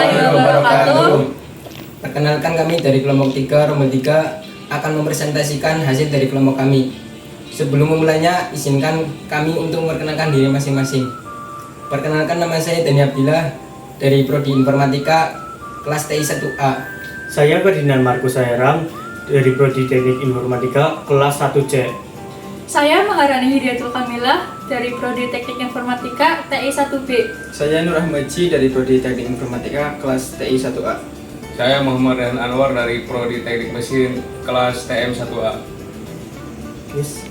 warahmatullahi wabarakatuh. Perkenalkan, kami dari kelompok 3 Rombel 3 akan mempresentasikan hasil dari kelompok kami. Sebelum memulainya, izinkan kami untuk memperkenalkan diri masing-masing. Perkenalkan, nama saya Dani Abdillah dari Prodi Informatika kelas TI 1A. Saya Ferdinand Markus Sayaram dari Prodi Teknik Informatika kelas 1C. Saya Maharani Hidayatul Kamilah dari Prodi Teknik Informatika TI 1B. Saya Nur Ahmadji dari Prodi Teknik Informatika kelas TI 1A. Saya Muhammad Rehan Anwar dari Prodi Teknik Mesin kelas TM 1A. Yes.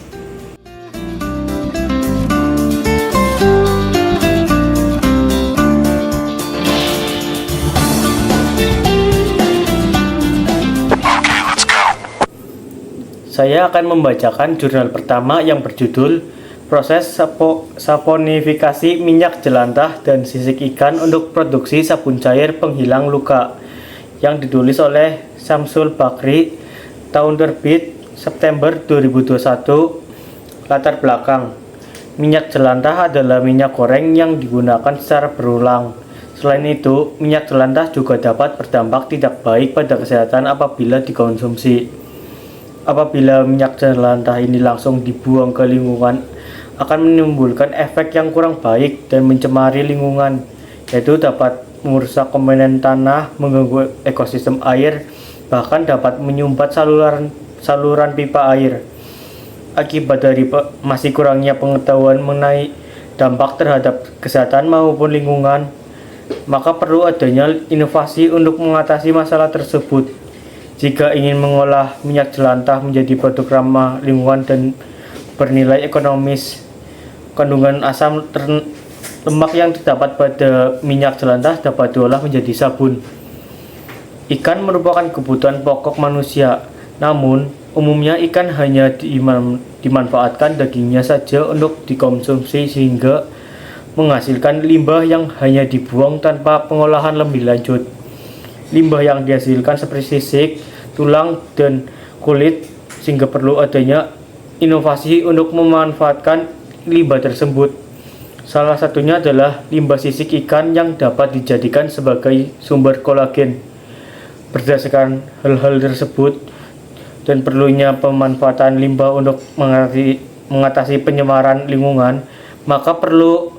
Saya akan membacakan jurnal pertama yang berjudul Proses Saponifikasi Minyak Jelantah dan Sisik Ikan untuk Produksi Sabun Cair Penghilang Luka, yang ditulis oleh Syamsul Bakri, tahun terbit September 2021. Latar belakang: minyak jelantah adalah minyak goreng yang digunakan secara berulang. Selain itu, minyak jelantah juga dapat berdampak tidak baik pada kesehatan apabila dikonsumsi. Apabila minyak jelantah ini langsung dibuang ke lingkungan, akan menimbulkan efek yang kurang baik dan mencemari lingkungan, yaitu dapat merusak komponen tanah, mengganggu ekosistem air, bahkan dapat menyumbat saluran pipa air. Akibat dari masih kurangnya pengetahuan mengenai dampak terhadap kesehatan maupun lingkungan, maka perlu adanya inovasi untuk mengatasi masalah tersebut. Jika ingin mengolah minyak jelantah menjadi produk ramah lingkungan dan bernilai ekonomis, kandungan asam lemak yang terdapat pada minyak jelantah dapat diolah menjadi sabun. Ikan merupakan kebutuhan pokok manusia, namun umumnya ikan hanya dimanfaatkan dagingnya saja untuk dikonsumsi, sehingga menghasilkan limbah yang hanya dibuang tanpa pengolahan lebih lanjut. Limbah yang dihasilkan seperti sisik, tulang, dan kulit, sehingga perlu adanya inovasi untuk memanfaatkan limbah tersebut. Salah satunya adalah limbah sisik ikan yang dapat dijadikan sebagai sumber kolagen. Berdasarkan hal-hal tersebut dan perlunya pemanfaatan limbah untuk mengatasi pencemaran lingkungan, maka perlu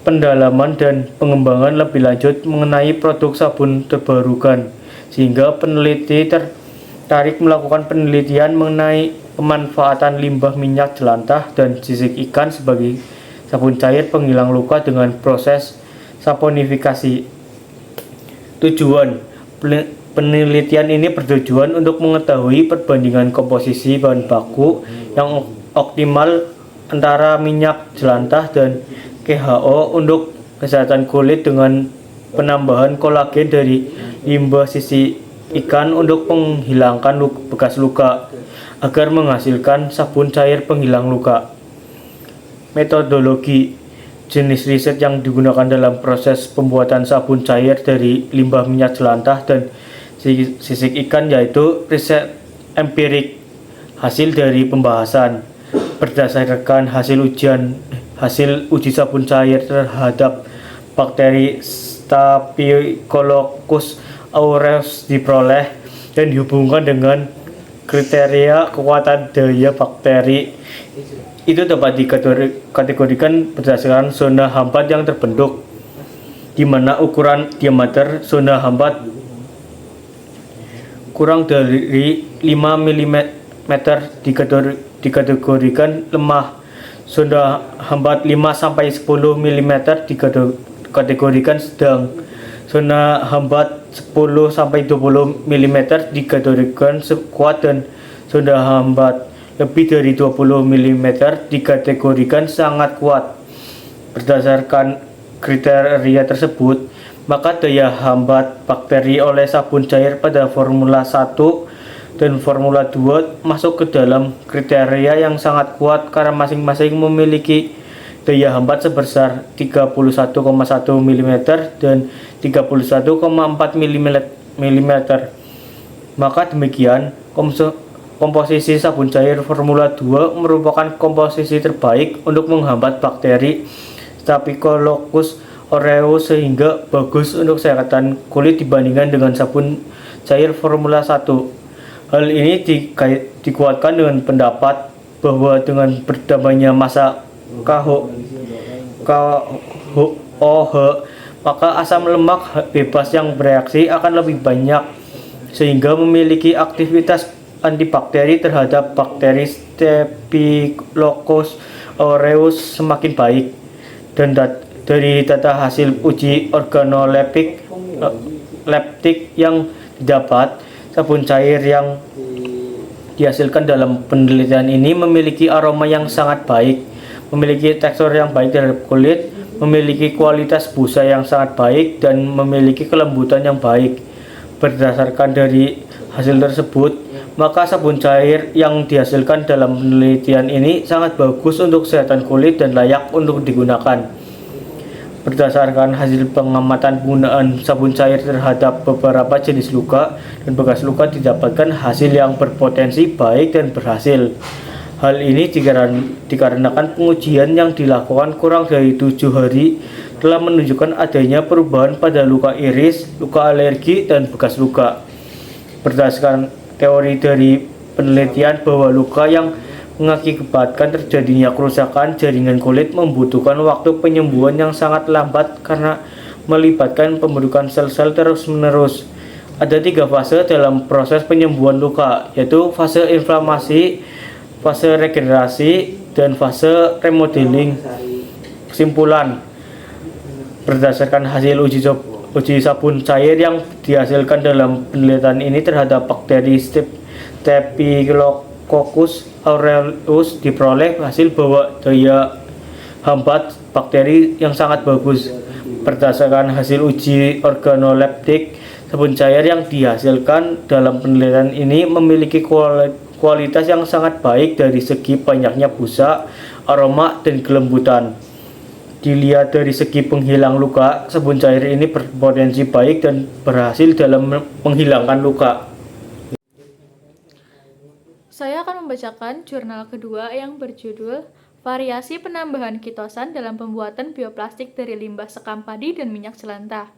pendalaman dan pengembangan lebih lanjut mengenai produk sabun terbarukan, sehingga peneliti tertarik melakukan penelitian mengenai pemanfaatan limbah minyak jelantah dan sisik ikan sebagai sabun cair penghilang luka dengan proses saponifikasi. Tujuan penelitian ini bertujuan untuk mengetahui perbandingan komposisi bahan baku yang optimal antara minyak jelantah dan KHO untuk kesehatan kulit dengan penambahan kolagen dari limbah sisik ikan untuk menghilangkan bekas luka agar menghasilkan sabun cair penghilang luka. Metodologi: jenis riset yang digunakan dalam proses pembuatan sabun cair dari limbah minyak jelantah dan sisik ikan yaitu riset empirik, hasil dari pembahasan berdasarkan hasil uji sabun cair terhadap bakteri Staphylococcus aureus diperoleh dan dihubungkan dengan kriteria kekuatan daya bakteri. Itu dapat dikategorikan berdasarkan zona hambat yang terbentuk, di mana ukuran diameter zona hambat kurang dari 5 mm dikategorikan lemah. Zona hambat 5-10 mm dikategorikan sedang. Zona hambat 10-20 mm dikategorikan kuat, dan zona hambat lebih dari 20 mm dikategorikan sangat kuat. Berdasarkan kriteria tersebut, maka daya hambat bakteri oleh sabun cair pada Formula 1 dan Formula 2 masuk ke dalam kriteria yang sangat kuat karena masing-masing memiliki daya hambat sebesar 31,1 mm dan 31,4 mm. Maka demikian, komposisi sabun cair Formula 2 merupakan komposisi terbaik untuk menghambat bakteri Staphylococcus Oreus sehingga bagus untuk kesehatan kulit dibandingkan dengan sabun cair Formula 1. Hal ini dikuatkan dengan pendapat bahwa dengan berdamainya masa KOH, maka asam lemak bebas yang bereaksi akan lebih banyak sehingga memiliki aktivitas antibakteri terhadap bakteri Staphylococcus aureus semakin baik. Dan dari data hasil uji organoleptik yang didapat, sabun cair yang dihasilkan dalam penelitian ini memiliki aroma yang sangat baik, memiliki tekstur yang baik terhadap kulit, memiliki kualitas busa yang sangat baik, dan memiliki kelembutan yang baik. Berdasarkan dari hasil tersebut, maka sabun cair yang dihasilkan dalam penelitian ini sangat bagus untuk kesehatan kulit dan layak untuk digunakan. Berdasarkan hasil pengamatan penggunaan sabun cair terhadap beberapa jenis luka dan bekas luka, didapatkan hasil yang berpotensi baik dan berhasil. Hal ini dikarenakan pengujian yang dilakukan kurang dari 7 hari telah menunjukkan adanya perubahan pada luka iris, luka alergi, dan bekas luka. Berdasarkan teori dari penelitian bahwa luka yang mengakibatkan terjadinya kerusakan jaringan kulit membutuhkan waktu penyembuhan yang sangat lambat karena melibatkan pembentukan sel-sel terus-menerus. Ada 3 fase dalam proses penyembuhan luka, yaitu fase inflamasi, fase regenerasi, dan fase remodeling. Kesimpulan, berdasarkan hasil uji sabun cair yang dihasilkan dalam penelitian ini terhadap bakteri Staphylococcus aureus, diperoleh hasil bahwa daya hambat bakteri yang sangat bagus. Berdasarkan hasil uji organoleptik, sabun cair yang dihasilkan dalam penelitian ini memiliki kualitas yang sangat baik dari segi banyaknya busa, aroma, dan kelembutan. Dilihat dari segi penghilang luka, sabun cair ini berpotensi baik dan berhasil dalam menghilangkan luka. Saya akan membacakan jurnal kedua yang berjudul Variasi Penambahan Kitosan dalam Pembuatan Bioplastik dari Limbah Sekam Padi dan Minyak Jelantah.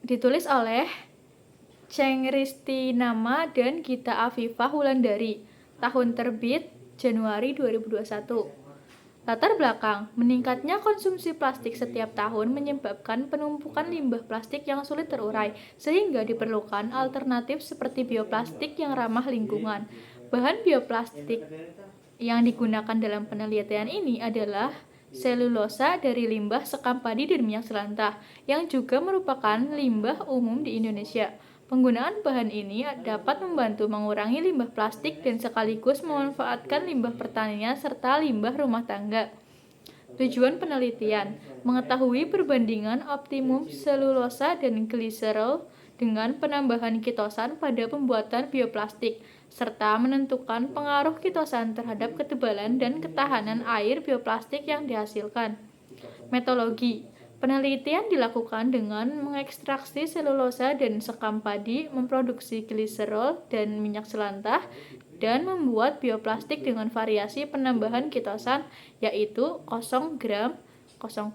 Ditulis oleh Cheng Ristinama dan Gita Afifah Wulandari. Tahun terbit Januari 2021. Latar belakang, meningkatnya konsumsi plastik setiap tahun menyebabkan penumpukan limbah plastik yang sulit terurai, sehingga diperlukan alternatif seperti bioplastik yang ramah lingkungan. Bahan bioplastik yang digunakan dalam penelitian ini adalah selulosa dari limbah sekam padi dan minyak jelantah, yang juga merupakan limbah umum di Indonesia. Penggunaan bahan ini dapat membantu mengurangi limbah plastik dan sekaligus memanfaatkan limbah pertanian serta limbah rumah tangga. Tujuan penelitian: mengetahui perbandingan optimum selulosa dan gliserol dengan penambahan kitosan pada pembuatan bioplastik, serta menentukan pengaruh kitosan terhadap ketebalan dan ketahanan air bioplastik yang dihasilkan. Metodologi: penelitian dilakukan dengan mengekstraksi selulosa dan sekam padi, memproduksi gliserol dan minyak jelantah, dan membuat bioplastik dengan variasi penambahan kitosan, yaitu 0 gram, 0,5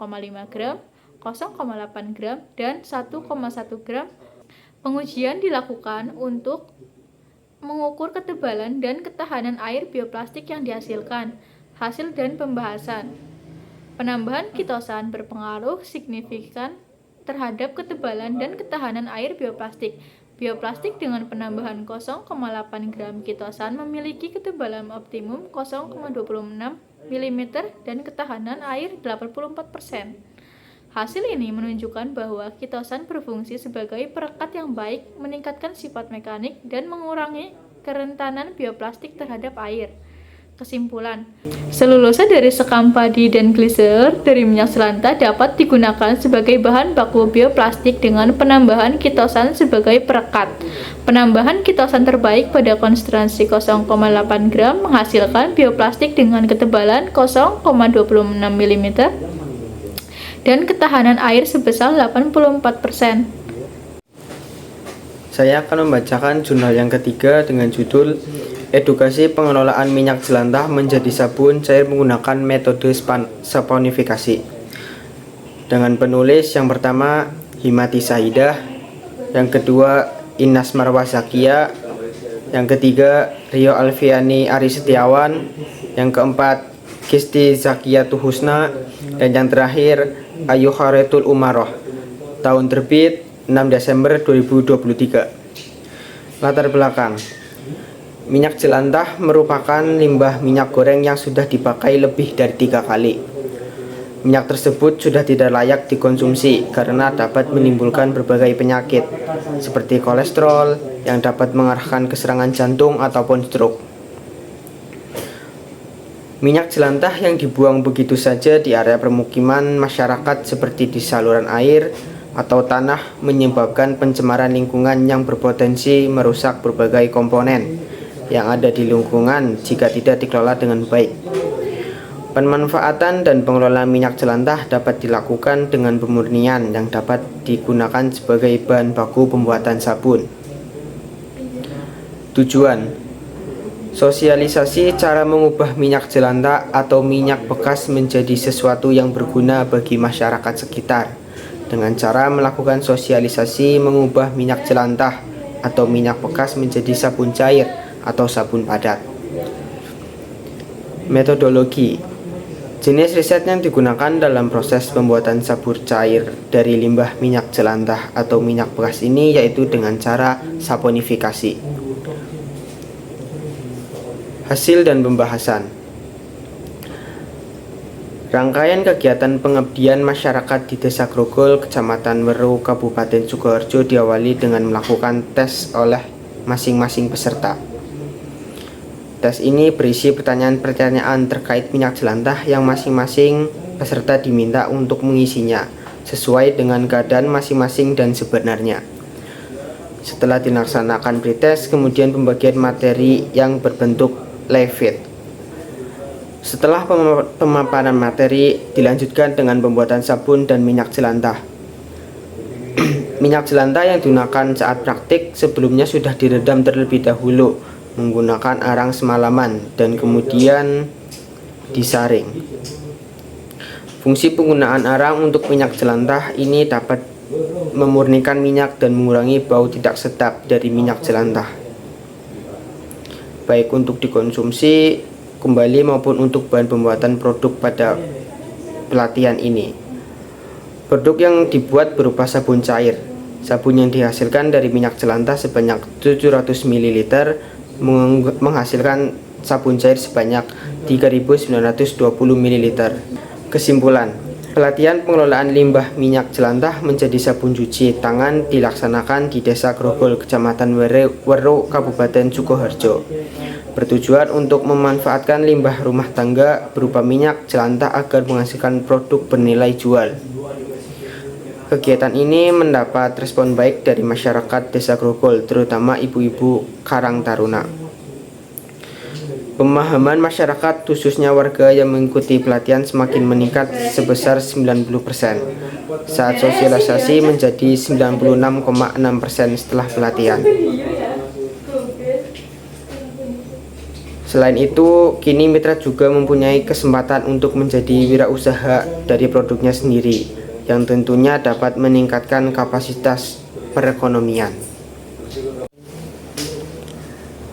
gram, 0,8 gram, dan 1,1 gram. Pengujian dilakukan untuk mengukur ketebalan dan ketahanan air bioplastik yang dihasilkan. Hasil dan pembahasan: penambahan kitosan berpengaruh signifikan terhadap ketebalan dan ketahanan air bioplastik. Bioplastik dengan penambahan 0,8 gram kitosan memiliki ketebalan optimum 0,26 mm dan ketahanan air 84%. Hasil ini menunjukkan bahwa kitosan berfungsi sebagai perekat yang baik, meningkatkan sifat mekanik, dan mengurangi kerentanan bioplastik terhadap air. Kesimpulan: selulosa dari sekam padi dan gliser dari minyak jelantah dapat digunakan sebagai bahan baku bioplastik dengan penambahan kitosan sebagai perekat. Penambahan kitosan terbaik pada konsentrasi 0,8 gram menghasilkan bioplastik dengan ketebalan 0,26 mm dan ketahanan air sebesar 84%. Saya akan membacakan jurnal yang ketiga dengan judul Edukasi Pengelolaan Minyak Jelantah Menjadi Sabun Cair Menggunakan Metode Saponifikasi. dengan penulis yang pertama Himati Sahidah, yang kedua Inas Marwah Zakia, yang ketiga Rio Alfiani Ari Setiawan, yang keempat Kisti Zakiyatu Husna, dan yang terakhir Ayu Kharetul Umaroh. Tahun terbit 6 Desember 2023. Latar belakang: minyak jelantah merupakan limbah minyak goreng yang sudah dipakai lebih dari 3 kali. Minyak tersebut sudah tidak layak dikonsumsi karena dapat menimbulkan berbagai penyakit seperti kolesterol yang dapat mengarahkan ke serangan jantung ataupun stroke. Minyak jelantah yang dibuang begitu saja di area permukiman masyarakat seperti di saluran air atau tanah menyebabkan pencemaran lingkungan yang berpotensi merusak berbagai komponen yang ada di lingkungan jika tidak dikelola dengan baik. Pemanfaatan dan pengelolaan minyak jelantah dapat dilakukan dengan pemurnian yang dapat digunakan sebagai bahan baku pembuatan sabun. Tujuan: sosialisasi cara mengubah minyak jelantah atau minyak bekas menjadi sesuatu yang berguna bagi masyarakat sekitar dengan cara melakukan sosialisasi mengubah minyak jelantah atau minyak bekas menjadi sabun cair atau sabun padat. Metodologi: jenis riset yang digunakan dalam proses pembuatan sabun cair dari limbah minyak jelantah atau minyak bekas ini yaitu dengan cara saponifikasi. Hasil dan pembahasan: rangkaian kegiatan pengabdian masyarakat di Desa Grogol, Kecamatan Weru, Kabupaten Sukoharjo diawali dengan melakukan tes oleh masing-masing peserta. Tes ini berisi pertanyaan-pertanyaan terkait minyak jelantah yang masing-masing peserta diminta untuk mengisinya sesuai dengan keadaan masing-masing dan sebenarnya. Setelah dilaksanakan pretest, kemudian pembagian materi yang berbentuk live feed. Setelah pemaparan materi, dilanjutkan dengan pembuatan sabun dan minyak jelantah. Minyak jelantah yang digunakan saat praktik sebelumnya sudah direndam terlebih dahulu menggunakan arang semalaman dan kemudian disaring. Fungsi penggunaan arang untuk minyak jelantah ini dapat memurnikan minyak dan mengurangi bau tidak sedap dari minyak jelantah, baik untuk dikonsumsi kembali maupun untuk bahan pembuatan produk pada pelatihan ini. Produk yang dibuat berupa sabun cair. Sabun yang dihasilkan dari minyak jelantah sebanyak 700 ml menghasilkan sabun cair sebanyak 3.920 ml. Kesimpulan: pelatihan pengelolaan limbah minyak jelantah menjadi sabun cuci tangan dilaksanakan di Desa Grogol, Kecamatan Weru, Kabupaten Sukoharjo, bertujuan untuk memanfaatkan limbah rumah tangga berupa minyak jelantah agar menghasilkan produk bernilai jual. Kegiatan ini mendapat respon baik dari masyarakat Desa Grogol, terutama ibu-ibu Karang Taruna. Pemahaman masyarakat, khususnya warga yang mengikuti pelatihan, semakin meningkat sebesar 90% saat sosialisasi menjadi 96,6% setelah pelatihan. Selain itu, kini mitra juga mempunyai kesempatan untuk menjadi wirausaha dari produknya sendiri, yang tentunya dapat meningkatkan kapasitas perekonomian.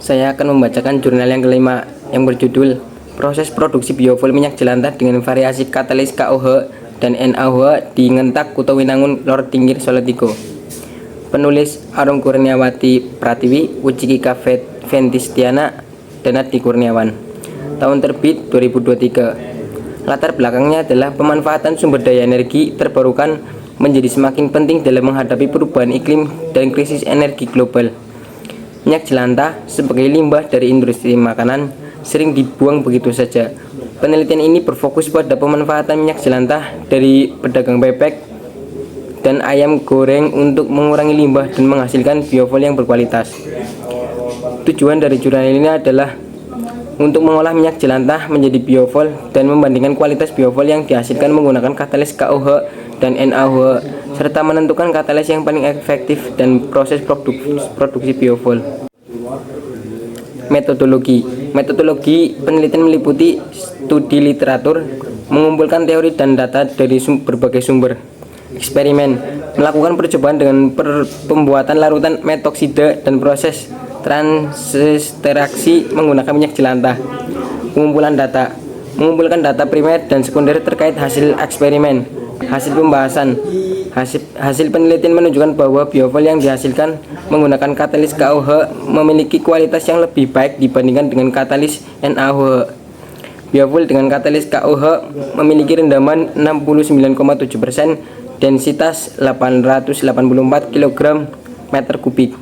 Saya akan membacakan jurnal yang kelima yang berjudul Proses Produksi Biofuel Minyak Jelantah dengan Variasi Katalis KOH dan NaOH di Ngentak, Kutowinangun, Lor Tingkir, Salatiga. Penulis Arum Kurniawati Pratiwi, Wujikika Ventistiana, dan Adi Kurniawan. Tahun terbit 2023. Latar belakangnya adalah pemanfaatan sumber daya energi terbarukan menjadi semakin penting dalam menghadapi perubahan iklim dan krisis energi global. Minyak jelantah sebagai limbah dari industri makanan sering dibuang begitu saja. Penelitian ini berfokus pada pemanfaatan minyak jelantah dari pedagang bebek dan ayam goreng untuk mengurangi limbah dan menghasilkan biofuel yang berkualitas. Tujuan dari jurnal ini adalah untuk mengolah minyak jelantah menjadi biofuel dan membandingkan kualitas biofuel yang dihasilkan menggunakan katalis KOH dan NaOH serta menentukan katalis yang paling efektif dan proses produksi biofuel. Metodologi: Metodologi penelitian meliputi studi literatur, mengumpulkan teori dan data dari berbagai sumber. Eksperimen, melakukan percobaan dengan pembuatan larutan metoksida dan proses transisteraksi menggunakan minyak jelantah. Pengumpulan data, mengumpulkan data primer dan sekunder terkait hasil eksperimen. Hasil pembahasan, hasil penelitian menunjukkan bahwa biofuel yang dihasilkan menggunakan katalis KOH memiliki kualitas yang lebih baik dibandingkan dengan katalis NaOH. Biofuel dengan katalis KOH memiliki rendaman 69,7%, densitas 884 kg meter kubik.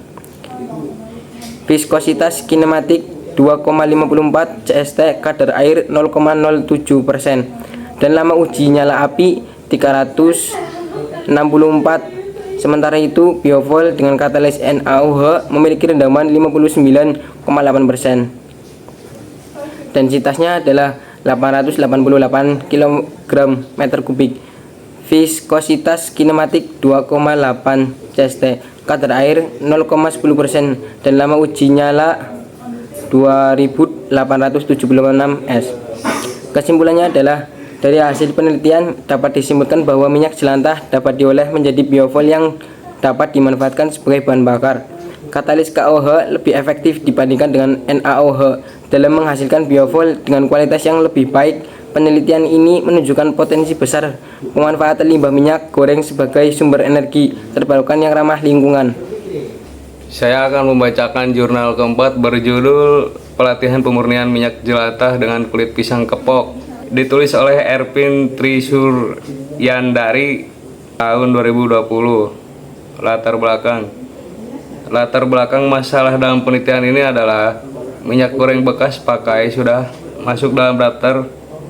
Viskositas kinematik 2,54 CST, kadar air 0,07%, dan lama uji nyala api 364. Sementara itu, biofuel dengan katalis NaOH memiliki rendaman 59,8%. Densitasnya adalah 888 kg meter kubik. Viskositas kinematik 2,8 CST, kadar air 0,10%, dan lama uji nyala 2876 S. Kesimpulannya adalah, dari hasil penelitian dapat disimpulkan bahwa minyak jelantah dapat diolah menjadi biofuel yang dapat dimanfaatkan sebagai bahan bakar. Katalis KOH lebih efektif dibandingkan dengan NaOH dalam menghasilkan biofuel dengan kualitas yang lebih baik. Penelitian ini menunjukkan potensi besar pemanfaatan limbah minyak goreng sebagai sumber energi terbarukan yang ramah lingkungan. Saya akan membacakan jurnal keempat berjudul Pelatihan Pemurnian Minyak Jelantah dengan Kulit Pisang Kepok, ditulis oleh Ervin Trisuryandari tahun 2020. Latar belakang masalah dalam penelitian ini adalah minyak goreng bekas pakai sudah masuk dalam daftar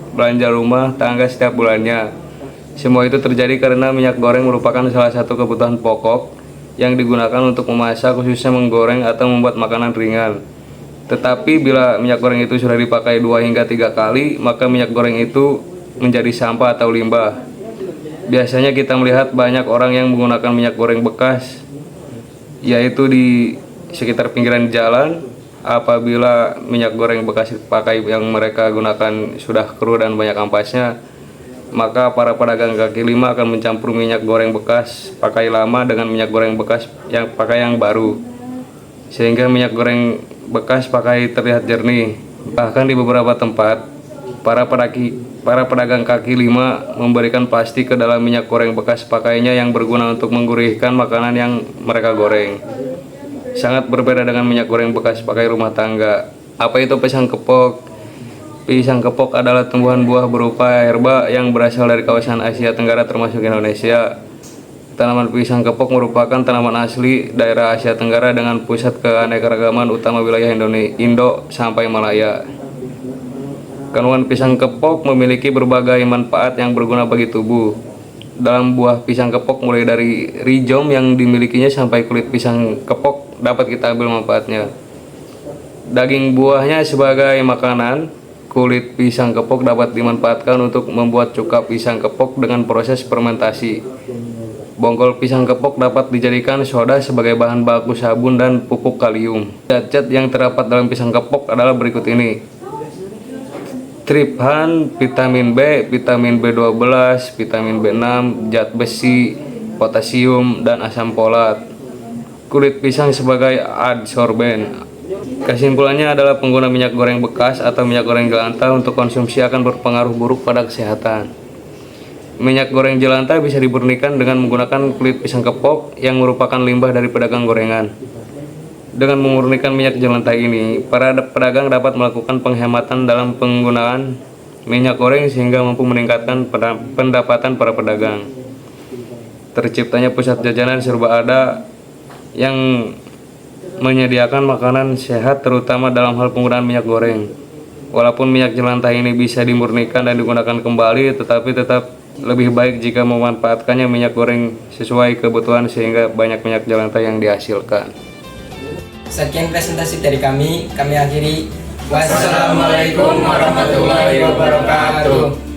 belanja rumah tangga setiap bulannya. Semua itu terjadi karena minyak goreng merupakan salah satu kebutuhan pokok yang digunakan untuk memasak, khususnya menggoreng atau membuat makanan ringan. Tetapi bila minyak goreng itu sudah dipakai 2 hingga 3 kali, maka minyak goreng itu menjadi sampah atau limbah. Biasanya kita melihat banyak orang yang menggunakan minyak goreng bekas, yaitu di sekitar pinggiran jalan. Apabila minyak goreng bekas pakai yang mereka gunakan sudah keruh dan banyak ampasnya, maka para pedagang kaki lima akan mencampur minyak goreng bekas pakai lama dengan minyak goreng bekas yang pakai yang baru, sehingga minyak goreng bekas pakai terlihat jernih. Bahkan di beberapa tempat, para pedagang kaki lima memberikan plastik ke dalam minyak goreng bekas pakainya yang berguna untuk menggurihkan makanan yang mereka goreng. Sangat berbeda dengan minyak goreng bekas pakai rumah tangga. Apa itu pisang kepok? Pisang kepok adalah tumbuhan buah berupa herba yang berasal dari kawasan Asia Tenggara termasuk Indonesia. Tanaman pisang kepok merupakan tanaman asli daerah Asia Tenggara dengan pusat keanekaragaman utama wilayah Indo sampai Malaya. Kandungan pisang kepok memiliki berbagai manfaat yang berguna bagi tubuh. Dalam buah pisang kepok, mulai dari rizom yang dimilikinya sampai kulit pisang kepok dapat kita ambil manfaatnya. Daging buahnya sebagai makanan, kulit pisang kepok dapat dimanfaatkan untuk membuat cuka pisang kepok dengan proses fermentasi. Bonggol pisang kepok dapat dijadikan soda sebagai bahan baku sabun dan pupuk kalium. Zat-zat yang terdapat dalam pisang kepok adalah berikut ini: triphan, vitamin B, vitamin B12, vitamin B6, zat besi, potasium, dan asam folat. Kulit pisang sebagai adsorben. Kesimpulannya adalah pengguna minyak goreng bekas atau minyak goreng jelantah untuk konsumsi akan berpengaruh buruk pada kesehatan. Minyak goreng jelantah bisa dimurnikan dengan menggunakan kulit pisang kepok yang merupakan limbah dari pedagang gorengan. Dengan memurnikan minyak jelantah ini, para pedagang dapat melakukan penghematan dalam penggunaan minyak goreng sehingga mampu meningkatkan pendapatan para pedagang. Terciptanya pusat jajanan serba ada yang menyediakan makanan sehat terutama dalam hal penggunaan minyak goreng. Walaupun minyak jelantah ini bisa dimurnikan dan digunakan kembali, tetapi tetap lebih baik jika memanfaatkannya minyak goreng sesuai kebutuhan sehingga banyak minyak jelantah yang dihasilkan. Sekian presentasi dari kami akhiri. Wassalamualaikum warahmatullahi wabarakatuh.